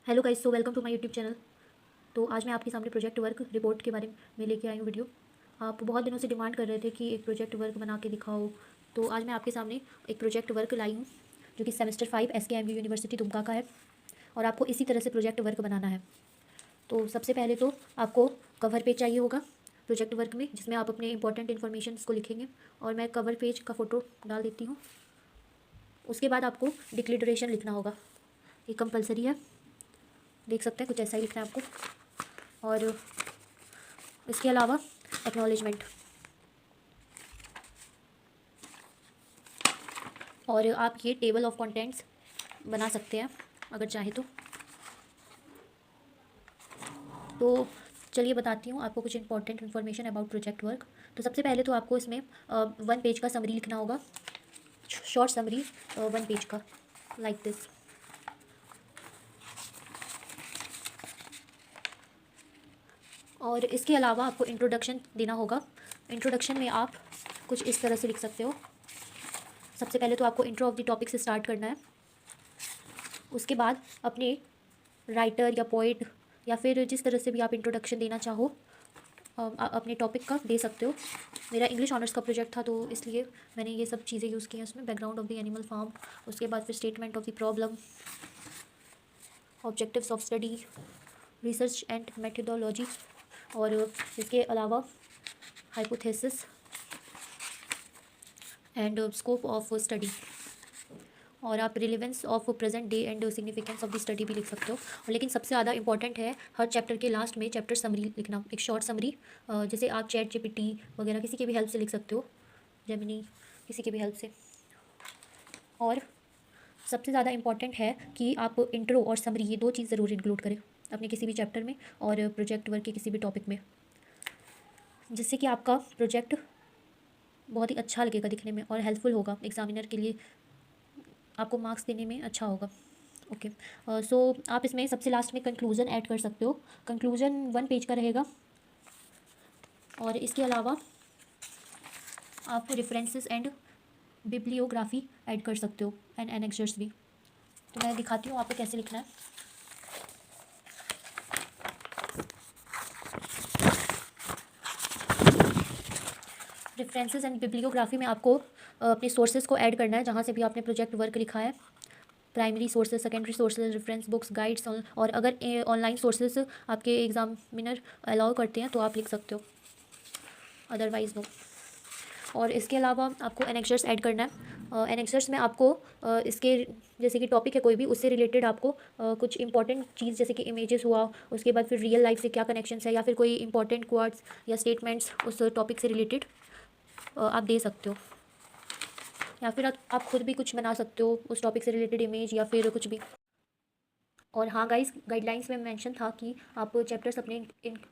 Hello guys, so welcome to my YouTube channel. तो आज मैं आपके सामने प्रोजेक्ट वर्क रिपोर्ट के बारे में लेके आई हूँ वीडियो। आप बहुत दिनों से डिमांड कर रहे थे कि एक प्रोजेक्ट वर्क बना के दिखाओ, तो आज मैं आपके सामने एक प्रोजेक्ट वर्क लाई हूँ जो कि सेमेस्टर 5 SKMU यूनिवर्सिटी दुमका का है और आपको इसी तरह से प्रोजेक्ट वर्क बनाना है। तो सबसे पहले तो आपको कवर पेज चाहिए होगा प्रोजेक्ट वर्क में, जिसमें आप अपने इंपॉर्टेंट इन्फॉर्मेशन को लिखेंगे और मैं कवर पेज का फ़ोटो डाल देती हूँ। उसके बाद आपको डिक्लेरेशन लिखना होगा, ये कंपलसरी है, देख सकते हैं कुछ ऐसा ही लिखना है आपको। और इसके अलावा एक्नॉलेजमेंट, और आप ये टेबल ऑफ कंटेंट्स बना सकते हैं अगर चाहे तो चलिए बताती हूँ आपको कुछ important information about project work. तो सबसे पहले तो आपको इसमें 1 पेज का समरी लिखना होगा, शॉर्ट समरी 1 पेज का, लाइक दिस। और इसके अलावा आपको इंट्रोडक्शन देना होगा। इंट्रोडक्शन में आप कुछ इस तरह से लिख सकते हो। सबसे पहले तो आपको इंट्रो ऑफ द टॉपिक से स्टार्ट करना है। उसके बाद अपने राइटर या पोइट या फिर जिस तरह से भी आप इंट्रोडक्शन देना चाहो अपने टॉपिक का दे सकते हो। मेरा इंग्लिश ऑनर्स का प्रोजेक्ट था तो इसलिए मैंने ये सब चीज़ें यूज़ की हैं उसमें। Background of the animal farm, उसके बाद फिर statement of the problem, objectives of study, research and methodology, और इसके अलावा hypothesis and scope of study, और आप relevance of present day and significance of the study भी लिख सकते हो। और लेकिन सबसे ज़्यादा इंपॉर्टेंट है हर चैप्टर के लास्ट में चैप्टर समरी लिखना, एक शॉर्ट समरी, जैसे आप चैट जीपीटी वगैरह किसी की भी हेल्प से लिख सकते हो, जेमिनी, किसी की भी हेल्प से। और सबसे ज़्यादा इंपॉर्टेंट है कि आप इंट्रो और समरी ये 2 चीज़ ज़रूर इंक्लूड करें अपने किसी भी चैप्टर में और प्रोजेक्ट वर्क के किसी भी टॉपिक में, जिससे कि आपका प्रोजेक्ट बहुत ही अच्छा लगेगा दिखने में और हेल्पफुल होगा एग्जामिनर के लिए, आपको मार्क्स देने में अच्छा होगा। ओके, सो आप इसमें सबसे लास्ट में कंक्लूज़न ऐड कर सकते हो। कंक्लूज़न 1 पेज का रहेगा और इसके अलावा आप रेफरेंसेस एंड बिब्लियोग्राफी ऐड कर सकते हो एंड एनेक्सर्स भी। तो मैं दिखाती हूँ आपको कैसे लिखना है। रेफरेंसेस एंड बिब्लियोग्राफी में आपको अपने सोर्सेज को ऐड करना है जहाँ से भी आपने प्रोजेक्ट वर्क लिखा है, primary sources, secondary sources, reference books, guides, और अगर ऑनलाइन सोर्सेज आपके एग्जामिनर अलाउ करते हैं तो आप लिख सकते हो, अदरवाइज़ नो। और इसके अलावा आपको एनेक्सर्स ऐड करना है। एनेक्सर्स में आपको इसके जैसे कि टॉपिक है कोई भी, उससे रिलेटेड आपको कुछ इंपॉर्टेंट चीज़ जैसे कि इमेजेस हुआ, उसके बाद फिर रियल लाइफ से क्या कनेक्शंस है, या फिर कोई इंपॉर्टेंट क्वार्ट्स या स्टेटमेंट्स उस टॉपिक से रिलेटेड आप दे सकते हो, या फिर आप खुद भी कुछ बना सकते हो उस टॉपिक से रिलेटेड इमेज या फिर कुछ भी। और हाँ गाइस, गाइडलाइंस में मेंशन था कि आप चैप्टर्स अपने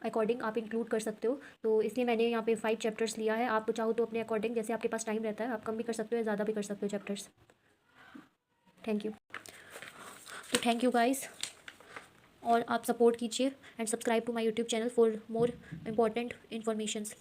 अकॉर्डिंग आप इंक्लूड कर सकते हो, तो इसलिए मैंने यहाँ पे 5 चैप्टर्स लिया है। आप चाहो तो अपने अकॉर्डिंग, जैसे आपके पास टाइम रहता है, आप कम भी कर सकते हो या ज़्यादा भी कर सकते हो चैप्टर्स। Thank you. तो थैंक यू गाइस, और आप सपोर्ट कीजिए and subscribe to my YouTube channel for more important informations.